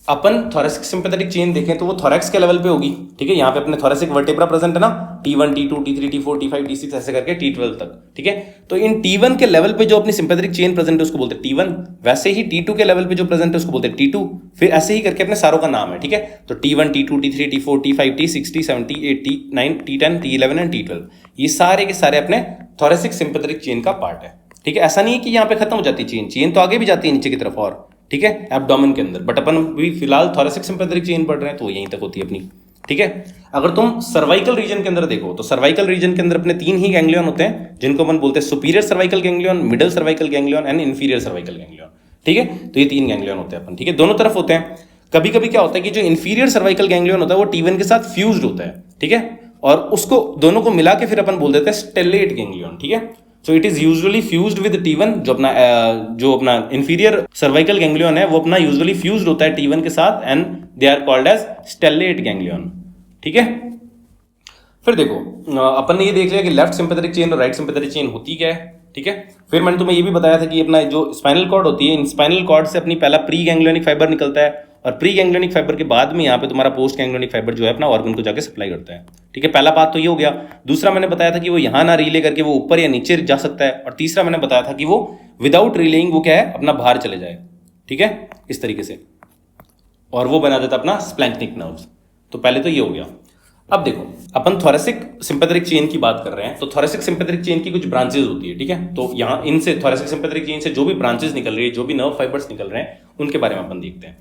अपन थोरेसिक सिंपैथेटिक चेन देखें तो वो थोरैक्स के लेवल पे होगी, ठीक है। यहाँ पे अपने थोरेसिक वर्टेब्रा प्रेजेंट है ना, T1 T2 T3 T4 T5 T6 ऐसे करके T12 तक, ठीक है। तो इन T1 के लेवल पे जो अपनी सिंपैथेटिक चेन प्रेजेंट है उसको बोलते हैं T1, वैसे ही T2 के लेवल पे जो प्रेजेंट है उसको बोलते हैं T2, फिर ऐसे ही करके अपने सारों का नाम है, ठीक है। तो T1 T2 T3 T4 T5 T6 T7 T8 T9 T10 T11 and T12, ये सारे के सारे अपने थोरेसिक सिंपैथेटिक चेन का पार्ट है, ठीक है। ऐसा नहीं है कि यहाँ पे खत्म हो जाती है चेन तो आगे भी जाती है नीचे की तरफ और, ठीक है, एब्डोमेन के अंदर, बट अपन भी फिलहाल थोरेसिक सिंपैथेटिक चेन पढ़ रहे हैं तो यहीं तक होती है अपनी, ठीक है। अगर तुम सर्वाइकल रीजन के अंदर देखो तो सर्वाइकल रीजन के अंदर अपने 3 ही गैंग्लियन होते हैं जिनको अपन बोलते हैं superior cervical ganglion, middle cervical ganglion and inferior cervical ganglion, ठीक है। तो ये 3 गैंग्लियन होते हैं अपन, ठीक है, दोनों तरफ होते हैं। कभी कभी क्या होता है कि जो इंफीरियर सर्वाइकल गैंग्लियन होता है वो T1 के साथ फ्यूज्ड होता है, ठीक है, और उसको दोनों को मिला के फिर अपन बोल देते हैं स्टेलेट गैंग्लियन, ठीक है। So it is usually fused with T1, जो अपना इंफीरियर सर्वाइकल गैंग्लियन है वो अपना यूजुअली फ्यूज्ड होता है T1 के साथ and they are called as stellate ganglion, ठीक है। फिर देखो अपन ने ये देख लिया कि लेफ्ट सिंपैथेटिक चेन और राइट सिंपैथेटिक चेन होती क्या है, ठीक है। फिर मैंने तुम्हें ये भी बताया था कि अपना जो स्पाइनल कॉर्ड होती है, इन स्पाइनल कॉर्ड से अपनी पहला प्री गैंग्लियोनिक फाइबर निकलता है और प्री गैंग्लियोनिक फाइबर के बाद में यहाँ पे तुम्हारा पोस्ट गैंग्लियोनिक फाइबर जो है अपना ऑर्गन को जाके सप्लाई करता है, ठीक है। पहला बात तो ये हो गया। दूसरा मैंने बताया था कि वो यहाँ ना रिले करके वो ऊपर या नीचे जा सकता है, और तीसरा मैंने बताया था कि वो विदाउट रिलेइंग वो क्या है अपना बाहर चले जाए, ठीक है, इस तरीके से, और वो बना देता अपना स्प्लैंक्निक नर्व्स। तो पहले तो ये हो गया। अब देखो अपन थोरेसिक सिंपैथेटिक चेन की बात कर रहे हैं, तो थोरेसिक सिंपैथेटिक चेन की कुछ ब्रांचेस होती है, ठीक है। तो यहाँ इनसे थोरेसिक सिंपैथेटिक चेन से जो भी ब्रांचेस निकल रही है, जो भी नर्व फाइबर्स निकल रहे हैं, उनके बारे में अपन देखते हैं।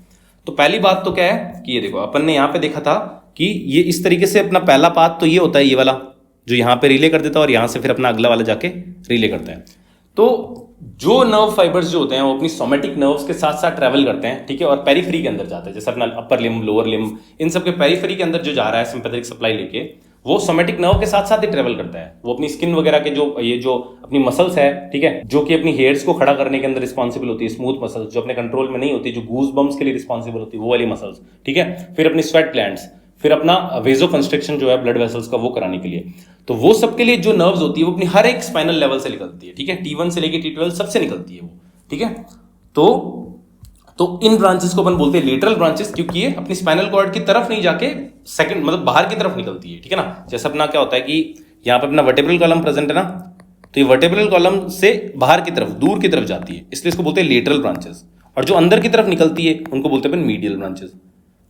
तो पहली बात तो क्या है कि ये देखो अपन ने यहाँ पे देखा था कि ये इस तरीके से अपना पहला पाथ तो ये होता है, ये वाला जो यहाँ पे रिले कर देता है और यहाँ से फिर अपना अगला वाला जाके रिले करता है। तो जो नर्व फाइबर्स जो होते हैं वो अपनी सोमेटिक नर्व्स के साथ साथ ट्रैवल करते हैं, ठीक है, और पेरिफेरी के अंदर जाते हैं, जैसे अपना अपर लिम, लोअर लिम, इन सब के पेरिफेरी के अंदर जो जा रहा है सिंपैथेटिक सप्लाई लेके, वो सोमेटिक नर्व के साथ साथ ही ट्रेवल करता है। वो अपनी स्किन वगैरह के जो ये जो अपनी मसल्स है, ठीक है, जो कि अपनी हेयर्स को खड़ा करने के अंदर रिस्पॉन्सिबल होती है, स्मूथ मसल्स जो अपने कंट्रोल में नहीं होती, जो गूज बम्स के लिए रिस्पॉन्सिबल होती है, वो वाली मसल्स, ठीक है। फिर अपनी स्वेट ग्लैंड्स, फिर अपना वेजो कंस्ट्रिक्शन जो है ब्लड वेसल्स का वो कराने के लिए, तो वो सबके लिए जो नर्व्स होती है वो अपनी हर एक स्पाइनल लेवल से निकलती है, ठीक है, T1 से लेके T12 सबसे निकलती है वो, ठीक है। तो इन ब्रांचेस को अपन बोलते हैं लेटरल ब्रांचेस, क्योंकि ये अपनी स्पाइनल कॉर्ड की तरफ नहीं जाके सेकंड मतलब बाहर की तरफ निकलती है, ठीक है ना। जैसे अपना क्या होता है कि यहाँ पे अपना वर्टेब्रल कॉलम प्रेजेंट है ना, तो ये वर्टेब्रल कॉलम से बाहर की तरफ, दूर की तरफ जाती है, इसलिए इसको बोलते हैं लेटरल ब्रांचेस। और जो अंदर की तरफ निकलती है उनको बोलते हैं अपन मीडियल ब्रांचेस।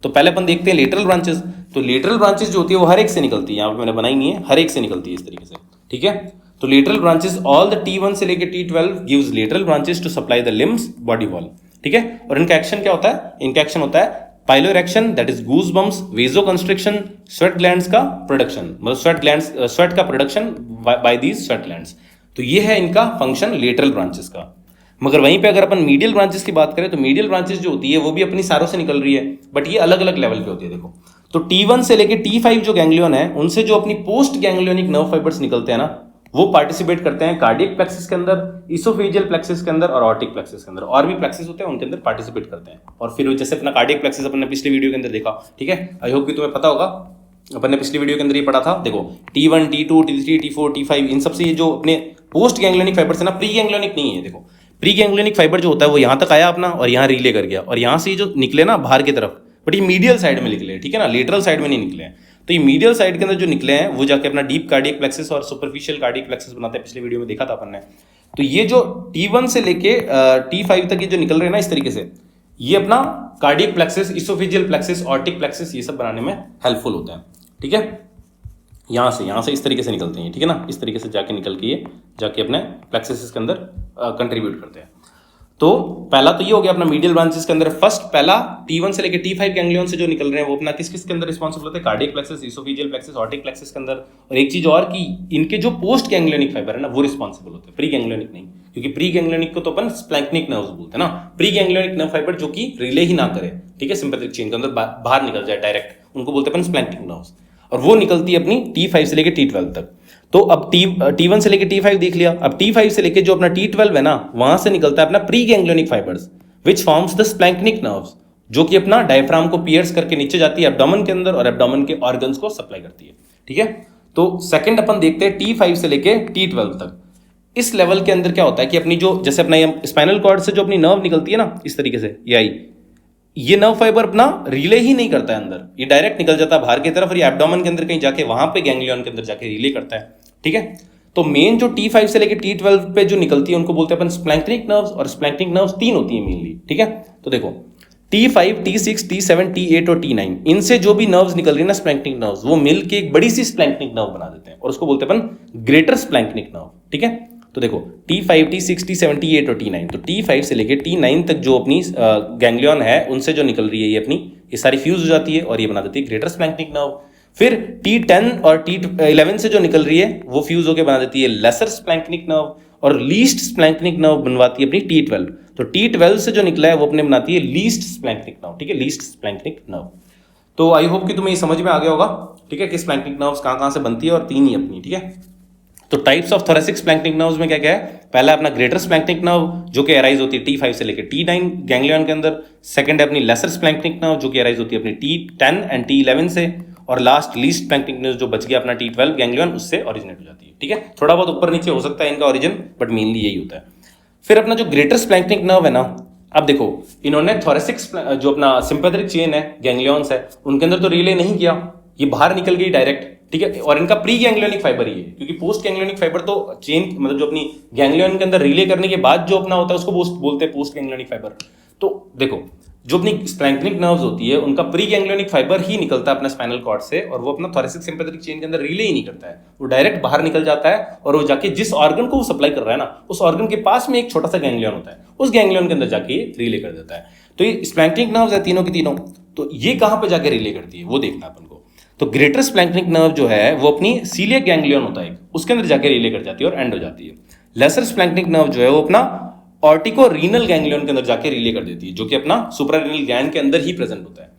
तो पहले अपन देखते हैं लेटरल ब्रांचेस। तो लेटरल ब्रांचेस जो होती है वो हर एक से निकलती है, यहाँ पे मैंने बनाई नहीं है, हर एक से निकलती है इस तरीके से, ठीक है। तो lateral branches all the T1 से लेके T12 gives lateral branches to supply the limbs body wall, ठीक है। और इनका एक्शन क्या होता है? इनका एक्शन होता है piloerection, that is goose bumps, vasoconstriction, sweat glands का प्रोडक्शन, मतलब स्वेट का production by these sweat glands. तो ये है इनका फंक्शन लेटरल ब्रांचेस का। मगर वहीं पे अगर अपन मीडियल ब्रांचेस की बात करें तो मीडियल ब्रांचेस जो होती है वो भी अपनी सारों से निकल रही है, बट ये अलग अलग लेवल पे होती है। देखो तो T1 से लेके T5 जो गैंग्लियन है उनसे जो अपनी पोस्ट गैंग्लियोनिक नर्व फाइबर्स निकलते हैं ना, वो पार्टिसिपेट करते हैं कार्डियक प्लेक्सिस के अंदर, इसोफेजियल प्लेक्सिस के अंदर और ऑर्टिक प्लेक्सिस के अंदर, और भी प्लेक्सिस होते हैं उनके अंदर पार्टिसिपेट करते हैं। और फिर जैसे अपना कार्डियक प्लेक्सिस अपन ने पिछले वीडियो के अंदर देखा, ठीक है, आई होप कि तुम्हें पता होगा, अपन ने पिछली वीडियो के अंदर ये पढ़ा था। देखो T1 T2 T3 T4 T5 इन सबसे ये जो अपने पोस्ट गैंग्लियोनिक फाइबर्स है ना, प्री गैंग्लियोनिक नहीं है। देखो प्री गैंग्लियोनिक फाइबर जो होता है वो यहाँ तक आया अपना और यहाँ रिले कर गया, और यहाँ से जो निकले ना बाहर की तरफ, बट ये मीडियल साइड में निकले, ठीक है ना, लेटरल साइड में नहीं निकले हैं। तो ये मीडियल साइड के अंदर जो निकले हैं वो जाके अपना डीप कार्डियक प्लेक्सिस और सुपरफिशियल कार्डियक प्लेक्सिस बनाते हैं, पिछले वीडियो में देखा था अपन ने। तो ये जो T1 से लेके T5 तक ये जो निकल रहे हैं ना इस तरीके से, ये अपना cardiac plexus, oesophageal plexus, aortic plexus, ये सब बनाने में हेल्पफुल होता है, ठीक है। यहाँ से इस तरीके से निकलते हैं, ठीक है ना, इस तरीके से जाके निकल के ये जाके अपने प्लेक्सिस के अंदर कंट्रीब्यूट करते हैं। तो पहला तो ये हो गया अपना मीडियल ब्रांचेस के अंदर। फर्स्ट पहला T1 से लेके T5 गैंग्लियन से जो निकल रहे हैं वो अपना किस किस के अंदर रिस्पॉन्सिबल होते हैं? Cardiac plexus, oesophageal plexus, aortic plexus के अंदर। और एक चीज और कि इनके जो पोस्ट गैंग्लियोनिक फाइबर है ना वो रिस्पॉन्सिबल होते हैं, प्री गैंग्लियोनिक नहीं, क्योंकि प्री गैंग्लियोनिक को तो अपन स्प्लैंक्निक नर्व्स बोलते हैं ना। प्री गैंग्लियोनिक नर्व फाइबर जो कि रिले ही ना करे, ठीक है, सिंपैथेटिक चेन के अंदर बाहर निकल जाए डायरेक्ट, उनको बोलते हैं अपन स्प्लैंक्निक नर्व्स, और वो निकलती है अपनी T5 से लेके T12 तक। तो अब T1 से लेके T5 देख लिया, अब T5 से लेके जो अपना T12 है ना वहां से निकलता है अपना pre ganglionic fibres which forms the splanchnic nerves, जो कि अपना डायफ्राम को पियर्स करके नीचे जाती है एब्डोमेन के अंदर और एब्डोमेन के ऑर्गन्स को सप्लाई करती है, ठीक है। तो सेकंड अपन देखते हैं T5 से लेके T12 तक। इस लेवल के अंदर क्या होता है कि अपनी जो जैसे अपना स्पाइनल कॉर्ड से जो अपनी नर्व निकलती है ना इस तरीके से, ये आई, ये नर्व फाइबर अपना रिले ही नहीं करता है अंदर, ये डायरेक्ट निकल जाता है बाहर की तरफ और ये एब्डोमेन के अंदर कहीं जाके वहां पे गैंग्लियन के अंदर जाके रिले करता है। ठीक है, तो मेन जो T5 से लेके T12 पे जो निकलती है उनको बोलते हैं अपन स्प्लैंक्निक नर्व्स, और स्प्लैंक्निक नर्व्स 3 होती है मेनली। ठीक है, तो देखो T5, T6, T7, T8 और T9, इनसे जो भी नर्व्स निकल रही है ना स्प्लैंक्निक नर्व्स, वो मिल के एक बड़ी सी स्प्लैंक्निक नर्व बना देते हैं और उसको बोलते हैं अपन ग्रेटर स्प्लैंक्निक नर्व। ठीक है, तो देखो T5, T6, T7, T8 और T9, तो T5 से लेके T9 तक जो अपनी गैंग्लियन है उनसे जो निकल रही है ये अपनी, ये सारी फ्यूज हो जाती है और ये बना देती है ग्रेटर स्प्लैंक्निक नर्व। फिर T10 और T11 से जो निकल रही है वो फ्यूज होकर बना देती है लेसर स्प्लैंक्निक नर्व, और लीस्ट स्प्लैंक्निक नर्व बनवाती है अपनी T12। तो T12 से जो निकला है वो अपने बनाती है लीस्ट स्प्लैंक्निक नर्व। ठीक है, लीस्ट स्प्लैंक्निक नर्व। तो आई होप कि तुम्हें ये समझ में आ गया होगा। ठीक है, कि स्प्लैंक्निक नर्व्स कहाँ से बनती है और 3 ही अपनी। ठीक है, तो टाइप्स ऑफ थोरेसिक स्प्लैंक्निक नर्व्स में क्या क्या है? पहला अपना ग्रेटर स्प्लैंक्निक नर्व जो कि अराइज होती है T5 से लेकर T9 गैंग्लियन के अंदर। सेकंड है अपनी लेसर स्प्लैंक्निक नर्व जो कि अराइज होती है अपनी T10 एंड T11 से। और लास्ट लीस्ट स्प्लैंक्निक नर्व जो बच गया अपना T12 गैंग्लियन, उससे ओरिजिनेट हो जाती है। ठीक है, थोड़ा बहुत ऊपर नीचे हो सकता है इनका ओरिजिन, बट मेनली यही होता है। फिर अपना जो ग्रेटर स्प्लैंक्निक नर्व है ना, अब देखो इन्होंने थोरेसिक जो अपना सिंपैथेटिक चेन है, गैंग्लियंस है, उनके अंदर तो रिले नहीं किया, ये बाहर निकल गई डायरेक्ट। ठीक है, और इनका प्री गैंग्लियोनिक फाइबर ही है, क्योंकि पोस्ट गैंग्लियोनिक फाइबर तो चेन मतलब जो अपनी गैंग्लियन के अंदर रिले करने के बाद जो अपना होता है उसको बोलते हैं पोस्ट गैंग्लियोनिक फाइबर। तो देखो जो अपनी स्प्लैंक्निक नर्व्स होती है उनका प्री गैंग्लियोनिक फाइबर ही निकलता है अपना स्पाइनल कॉर्ड से, और वो अपना थोरेसिक सिंपैथेटिक चेन के अंदर रिले ही नहीं करता है, वो डायरेक्ट बाहर निकल जाता है और वो जाके जिस ऑर्गन को वो सप्लाई कर रहा है ना, उस ऑर्गन के पास में एक छोटा सा गैंग्लियन होता है, उस गैंग्लियन के अंदर जाके रिले कर देता है। तो ये स्प्लैंक्निक नर्व्स है तीनों की तीनों, तो ये कहां पे जाके रिले करती है वो देखना अपन को। तो ग्रेटर स्प्लैंक्निक नर्व जो है वो अपनी सीलियक गैंग्लियन होता है उसके अंदर जाके रिले कर जाती है और एंड हो जाती है। लेसर स्प्लैंक्निक नर्व जो है वो अपना ऑर्टिको रीनल गैंग्लियन के अंदर जाके रिले कर देती है, जो कि अपना सुप्रारीनल ग्लैंड के अंदर ही प्रेजेंट होता है।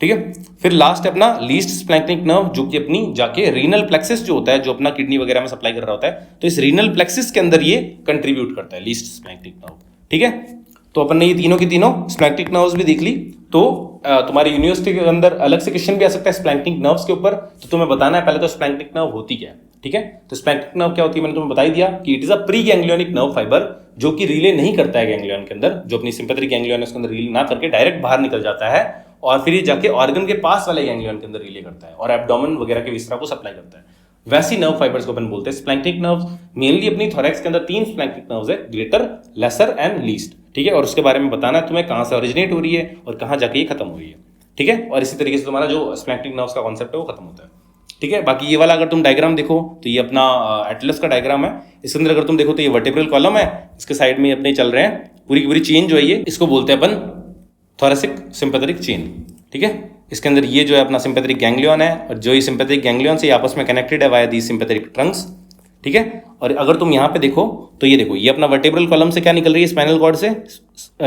ठीक है, फिर लास्ट है अपना लीस्ट स्प्लैंक्निक नर्व जो कि अपनी जाके रीनल प्लेक्सिस जो होता है, जो अपना किडनी वगैरह में सप्लाई कर रहा होता है, तो इस रीनल प्लेक्सिस के अंदर ये कंट्रीब्यूट करता है लीस्ट स्प्लैंक्निक नर्व। ठीक है, तो अपन ने ये तीनों की तीनों स्प्लैंक्निक नर्व्स भी देख ली। तो तुम्हारी यूनिवर्सिटी के अंदर अलग से क्वेश्चन भी आ सकता है स्प्लैंक्निक नर्व्स के ऊपर, तो तुम्हें बताना है पहले तो स्प्लैंक्निक नर्व होती क्या है। ठीक है, तो स्प्लैंक्निक नर्व क्या होती है मैंने तुम्हें बता ही दिया कि it is a pre ganglionic nerve fibre जो कि रिले नहीं करता है गैंग्लियन के अंदर, जो अपनी सिंपैथेटिक गैंग्लियन है उसके अंदर रिले ना करके डायरेक्ट बाहर निकल जाता है और फिर ये जाके ऑर्गन के पास वाले गैंग्लियन के अंदर रिले करता है और एब्डोमेन वगैरह के विसरा को सप्लाई करता है। वैसी नर्व फाइबर्स को अपन बोलते हैं स्प्लैंक्निक नर्व्स। मेनली अपनी थोरैक्स के अंदर 3 स्प्लैंक्निक नर्व्स है, ग्रेटर, लेसर एंड लीस्ट। ठीक है, और उसके बारे में बताना है तुम्हें कहां से ओरिजिनेट हो रही है और कहां जाके ये खत्म हो रही है। ठीक है, और इसी तरीके से तुम्हारा जो स्प्लैंक्निक नर्व्स का कॉन्सेप्ट है वो खत्म होता है। ठीक है, बाकी ये वाला अगर तुम डायग्राम देखो तो ये अपना एटलस का डायग्राम है। इसके अंदर अगर तुम देखो तो ये वर्टेब्रल कॉलम है, इसके साइड में अपने चल रहे हैं पूरी की पूरी चेन जो है ये, इसको बोलते हैं अपन थोरेसिक सिंपैथेटिक चेन। ठीक है, इसके अंदर ये जो है अपना सिंपैथेटिक गैंग्लियन है और जो ये सिंपैथेटिक गैंग्लियन से आपस में कनेक्टेड है वाया दी सिंपैथेटिक ट्रंक्स। ठीक है, और अगर तुम यहाँ पे देखो तो ये देखो ये अपना वर्टेब्रल कॉलम से क्या निकल रही है, स्पाइनल कॉर्ड से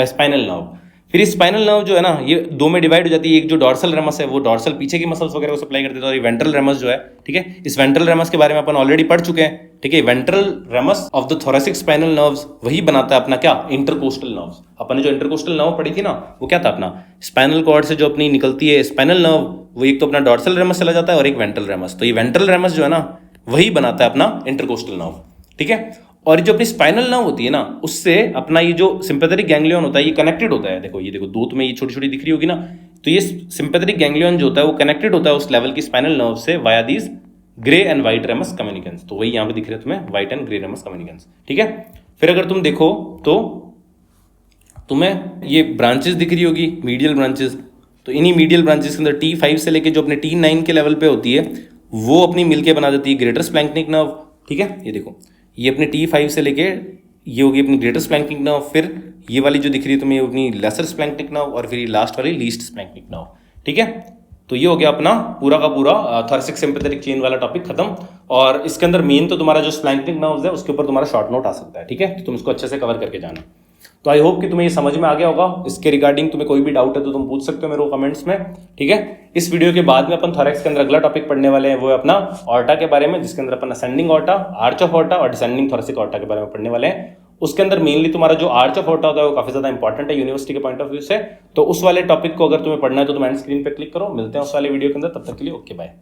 स्पाइनल नर्व। फिर स्पाइनल नर्व जो है ना ये 2 में डिवाइड हो जाती है, एक जो डॉर्सल रेमस है वो डॉर्सल पीछे की मसल्स वगैरह को सप्लाई कर देता है, और ये वेंट्रल रेमस जो है, ठीक है, इस वेंट्रल रेमस के बारे में अपन ऑलरेडी पढ़ चुके हैं। ठीक है, ventral ramus of the thoracic spinal nerves वही बनाता है अपना क्या, इंटरकोस्टल नर्व्स। अपन ने जो इंटरकोस्टल नर्व पढ़ी थी ना वो क्या था, अपना स्पाइनल कॉर्ड से जो अपनी निकलती है स्पाइनल नर्व, वो एक तो अपना डॉर्सल रेमस चला जाता है और एक वेंट्रल रेमस। तो ये वेंट्रल रेमस जो है ना वही बनाता है अपना इंटरकोस्टल नर्व। ठीक है, और जो अपनी स्पाइनल नर्व होती है ना उससे अपना ये जो सिंपैथेटिक गैंग्लियन होता है ये कनेक्टेड होता है। देखो ये देखो दो तुम्हें ये छोटी छोटी दिख रही होगी ना, तो ये सिंपैथेटिक गैंग्लियन जो होता है वो कनेक्टेड होता है उस लेवल की स्पाइनल नर्व से via these grey and white ramus communicans. तो वही यहाँ पे दिख रहे हैं तुम्हें white and grey ramus communicans. ठीक है, फिर अगर तुम देखो तो तुम्हें ये ब्रांचेस दिख रही होगी, मीडियल ब्रांचेस। तो इन्हीं मीडियल ब्रांचेस के अंदर T5 से लेके जो अपने T9 के लेवल पे होती है वो अपनी मिलके बना देती है ग्रेटर स्प्लैंक्निक नर्व। ठीक है, ये देखो ये अपने T5 से लेके ये होगी अपनी ग्रेटर स्प्लैंक्निक नर्व, फिर ये वाली जो दिख रही है तुम्हें अपनी लेसर स्प्लैंक्निक नर्व, और फिर ये लास्ट वाली लीस्ट स्प्लैंक्निक नर्व। ठीक है, तो ये हो गया अपना पूरा का पूरा थोरेसिक सिंपैथेटिक चेन वाला टॉपिक खत्म। और इसके अंदर मेन तो तुम्हारा जो स्प्लैंक्निक नर्व्स है उसके ऊपर तुम्हारा शॉर्ट नोट आ सकता है। ठीक है, तो तुम इसको अच्छे से कवर करके जाना। तो आई होप कि तुम्हें ये समझ में आ गया होगा। इसके रिगार्डिंग तुम्हें कोई भी डाउट है तो तुम पूछ सकते हो मेरे को कमेंट्स में। ठीक है, इस वीडियो के बाद में अपन थोरैक्स के अंदर अगला टॉपिक पढ़ने वाले हैं, वो है अपना ऑर्टा के बारे में, जिसके अंदर अपन ascending aorta, arch of aorta और डिसेंडिंग थोरेसिक ऑर्टा के बारे में पढ़ने वाले हैं। उसके अंदर मेनली तुम्हारा जो आर्च ऑफ ऑर्टा होता है वो काफी ज्यादा इंपॉर्टेंट है यूनिवर्सिटी के पॉइंट ऑफ व्यू से। तो उस वाले टॉपिक को अगर तुम्हें पढ़ना है तो तुम एंड स्क्रीन पे क्लिक करो। मिलते हैं उस वाले वीडियो के अंदर, तब तक के लिए ओके बाय।